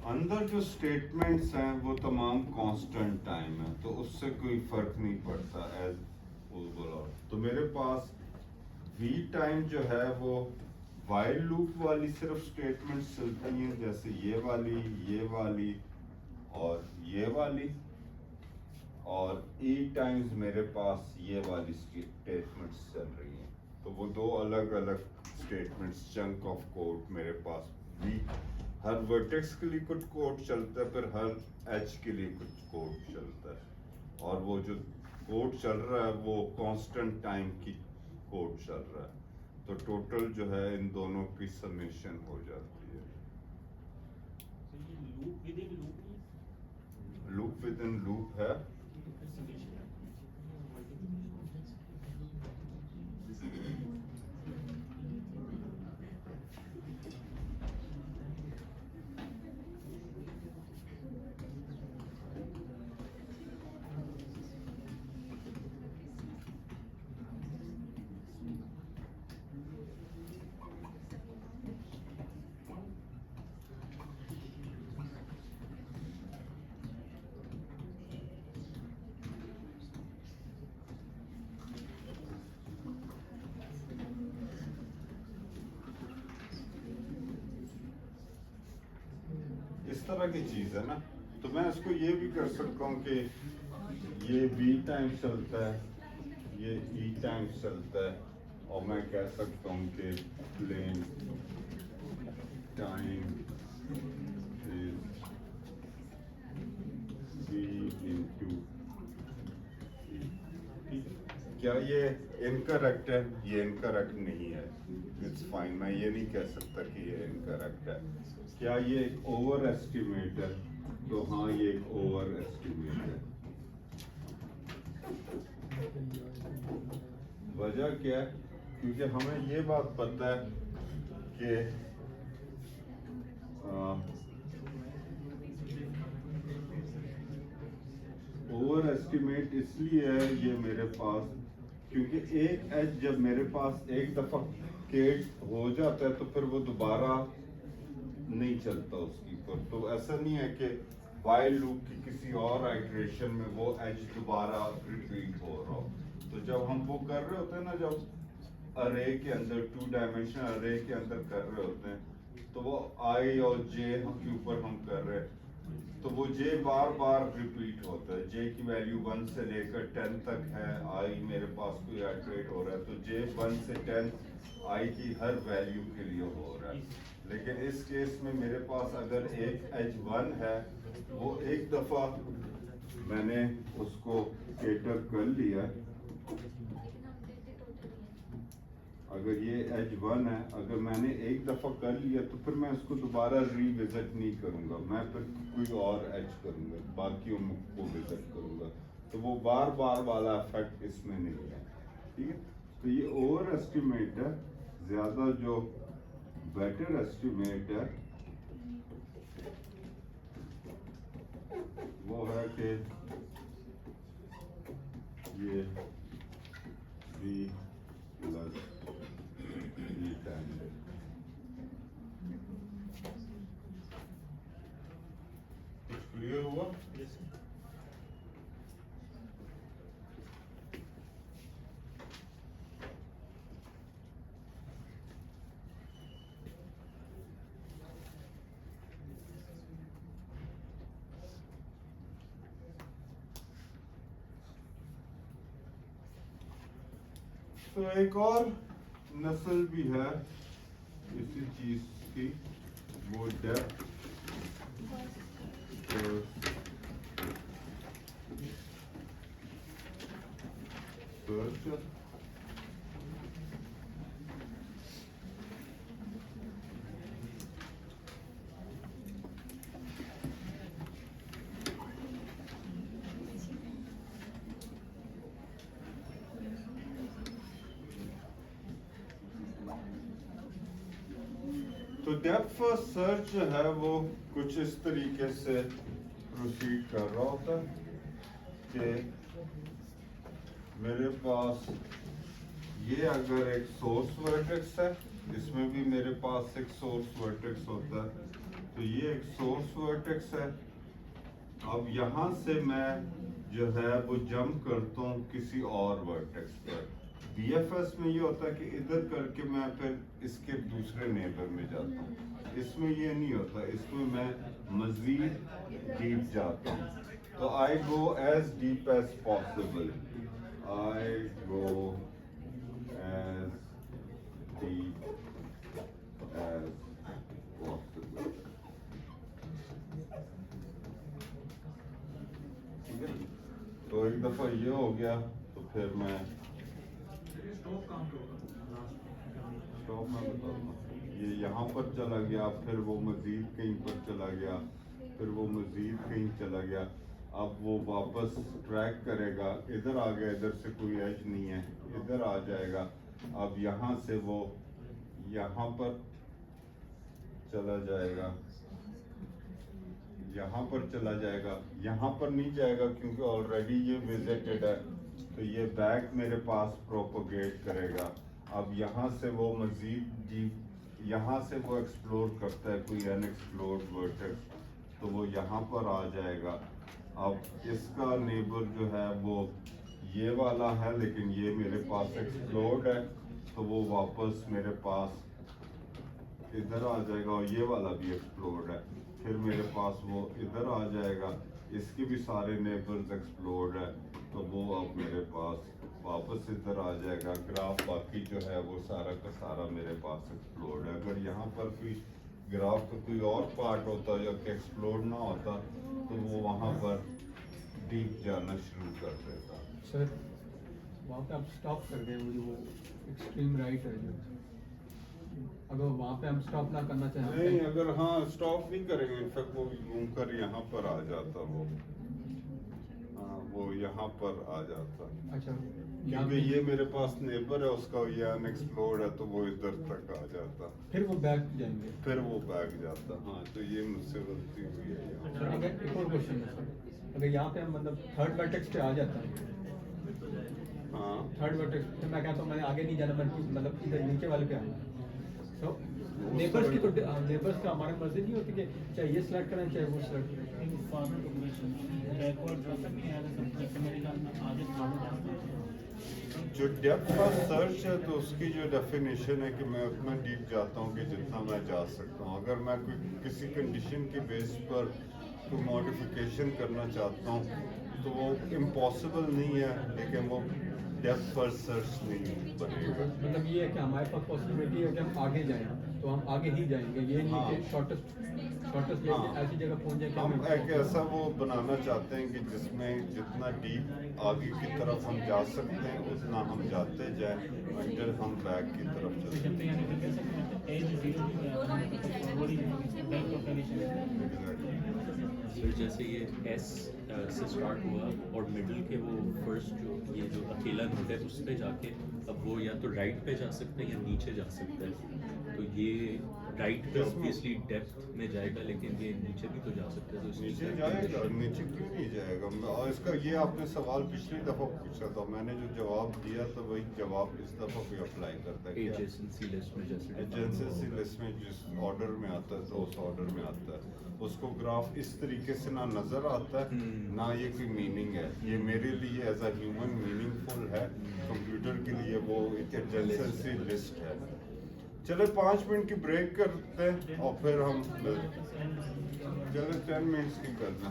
अंदर जो स्टेटमेंट्स हैं वो तमाम कांस्टेंट टाइम है, तो उससे कोई फर्क नहीं पड़ता एज बोला। तो मेरे पास वी टाइम जो है वो वाइल लूप वाली सिर्फ स्टेटमेंट्स चलती हैं, जैसे ये वाली और ये वाली, और ई टाइम्स मेरे पास ये वाली स्टेटमेंट्स चल रही हैं। तो वो दो अलग अलग स्टेटमेंट्स, चंक ऑफ कोड मेरे पास भी, हर वर्टेक्स के लिए कुछ कोड चलता है, फिर हर एज के लिए कुछ कोड चलता है, और वो जो कोड चल रहा है वो कांस्टेंट टाइम की कोड चल रहा है। तो टोटल जो है इन दोनों की समेशन हो जाती है। लूप विद इन लूप है। इस तरह की चीज है ना। तो मैं इसको ये भी कर सकता हूँ कि ये बी टाइम चलता है, ये ई टाइम चलता है, और मैं कह सकता हूँ कि plane time is B into. क्या ये इनकरेक्ट है? ये इनकरेक्ट नहीं है, इट्स फाइन। मैं ये नहीं कह सकता कि ये इनकरेक्ट है। क्या ये एक ओवर एस्टिमेट है? तो हाँ, ये एक ओवर एस्टिमेट है। वजह क्या है? क्योंकि हमें ये बात पता है कि ओवर एस्टिमेट इसलिए है ये मेरे पास, क्योंकि एक एज जब मेरे पास एक दफा केट हो जाता है तो फिर वो दोबारा नहीं चलता उसकी पर। तो ऐसा नहीं है कि वाइल लूप की किसी और आइटरेशन में वो एज दोबारा रिपीट हो रहा हो। तो जब हम वो कर रहे होते हैं ना, जब अरे के अंदर 2 डायमेंशनल अरे के अंदर कर रहे होते हैं, तो वो आई और जे के ऊपर हम कर रहे हैं, तो वो जे बार बार रिपीट होता है। जे की वैल्यू 1 से लेकर 10 तक है, आई मेरे पास कोई आइटरेट हो रहा है, तो जे 1 से 10 आई की हर वैल्यू के लिए हो रहा है। लेकिन इस केस में मेरे पास अगर एक एज 1 है, वो एक दफा मैंने उसको केटर कर लिया, अगर ये एज 1 है, अगर मैंने एक दफा कर लिया तो फिर मैं इसको दोबारा रिविजिट नहीं करूंगा, मैं फिर कोई और एज करूंगा, बाकियों को विजिट करूंगा। तो वो बार बार वाला इफेक्ट इसमें नहीं है। ठीक है, तो ये ओवर एस्टिमेट है। ज्यादा जो बेटर एस्टिमेट है वो है कि ये B plus B time. Clear हुआ? तो एक और नस्ल भी है इसी चीज की, वो डेप्थ सर्च। तो डेप्थ फर्स्ट सर्च जो है वो कुछ इस तरीके से प्रोसीड कर रहा होता है कि मेरे पास ये अगर एक सोर्स वर्टेक्स है, इसमें भी मेरे पास एक सोर्स वर्टेक्स होता है, तो ये एक सोर्स वर्टेक्स है। अब यहाँ से मैं जो है वो जंप करता हूँ किसी और वर्टेक्स पर। BFS में ये होता है कि इधर करके मैं फिर इसके दूसरे नेबर में जाता हूँ। इसमें ये नहीं होता, इसमें मैं मजीद डीप जाता हूँ। तो I go as deep as possible, I go as deep as possible. तो एक दफा ये हो गया तो फिर मैं स्टॉप में बताऊंगा, ये यहाँ पर चला गया, फिर वो मजीद कहीं पर चला गया, फिर वो मजीद कहीं चला गया। अब वो वापस ट्रैक करेगा, इधर आ गया, इधर से कोई एज नहीं है, इधर आ जाएगा। अब यहाँ से वो यहाँ पर चला जाएगा, यहाँ पर चला जाएगा, यहाँ पर नहीं जाएगा क्योंकि ऑलरेडी ये विजिटेड है, तो ये बैक मेरे पास प्रोपोगेट करेगा। अब यहाँ से वो मजीद डीप, यहाँ से वो एक्सप्लोर करता है कोई अनएक्सप्लोर्ड वर्टेक्स, तो वो यहाँ पर आ जाएगा। अब इसका नेबर जो है वो ये वाला है, लेकिन ये मेरे पास एक्सप्लोर्ड है, तो वो वापस मेरे पास इधर आ जाएगा, और ये वाला भी एक्सप्लोर्ड है, फिर मेरे पास वो इधर आ जाएगा, इसके भी सारे नेबर्स एक्सप्लोर्ड है, तो वो अब मेरे पास वापस इधर आ जाएगा। ग्राफ बाकी जो है वो सारा का सारा मेरे पास एक्सप्लोर्ड है। अगर यहाँ पर कोई ग्राफ का कोई और पार्ट होता या कि एक्सप्लोर्ड ना होता तो वो वहाँ पर डीप जाना शुरू कर देता। सर वहाँ पे आप स्टॉप कर दें, वो एक्सट्रीम राइट है जो, अगर वहाँ पे हम स्टॉप ना करना चाहें नहीं, अगर हाँ स्टॉप नहीं करेंगे, इनफैक्ट वो घूम कर यहाँ पर आ जाता, वो हाँ वो यहाँ पर आ जाता। अच्छा, क्योंकि ये मेरे पास नेबर है, उसका ये अनएक्सप्लोर्ड है, तो वो इधर तक आ जाता, फिर वो बैक जाएंगे। फिर वो बैग जाता। हाँ तो ये मुझसे गलती हुई है यहाँ। सर अगर एक और क्वेश्चन है सर, अगर यहाँ पे हम मतलब थर्ड वर्टेक्स पे आ जाता है, हाँ थर्ड वर्टेक्स फिर मैं कहता हूँ मैंने आगे नहीं जाना, मैं मतलब इधर नीचे वाले पे आना, तो नेबर्स की तो नेबर्स का हमारी मर्जी नहीं होती कि चाहे ये सिलेक्ट करें चाहे वो सिलेक्ट करें। जो डेप्थ फर्स्ट सर्च है तो उसकी जो डेफिनेशन है कि मैं उतना डीप जाता हूँ कि जितना मैं जा सकता हूँ। अगर मैं कोई किसी कंडीशन के बेस पर कोई मॉडिफिकेशन करना चाहता हूँ तो वो इम्पॉसिबल नहीं है, लेकिन वो डेप्थ फर्स्ट सर्च नहीं बनेगा। मतलब ये है कि हमारे पास पॉसिबिलिटी है कि हम आगे जाएं, तो हम आगे ही जाएंगे, ये नहीं हाँ। कि शॉर्टेस्ट हाँ। ऐसी जगह पहुंच जाए कि हम हमें एक ऐसा वो बनाना चाहते हैं कि जिसमें जितना डीप आगे की तरफ हम जा सकते हैं उतना हम जाते जाएं अंटिल हम बैक की तरफ चलते हैं। फिर जैसे ये एस से स्टार्ट हुआ और मिडिल के वो फर्स्ट जो ये जो अकेला नोट है उस पे जाके अब वो या तो राइट पे जा सकते हैं या नीचे जा सकते हैं। तो ये राइट पे ऑब्वियसली डेप्थ में जाएगा, लेकिन ये नीचे भी तो जा सकते हैं, तो इसकी नीचे depth जाएगा, भी नीचे क्यों नहीं जाएगा? और इसका ये आपने सवाल पिछली दफा पूछा था, मैंने जो जवाब दिया तो वही जवाब इस दफा भी अप्लाई करता है। एजेंसी लिस्ट में जैसे एजेंसी लिस्ट में जिस ऑर्डर में आता है तो उस ऑर्डर में आता है, उसको ग्राफ इस तरीके से ना नजर आता है ना ये कोई मीनिंग है। ये मेरे लिए एज अ ह्यूमन मीनिंगफुल है, कंप्यूटर के लिए वो एक एजेंसी लिस्ट है। चलो 5 मिनट की ब्रेक करते हैं और फिर हम चलो 10 मिनट्स की करना।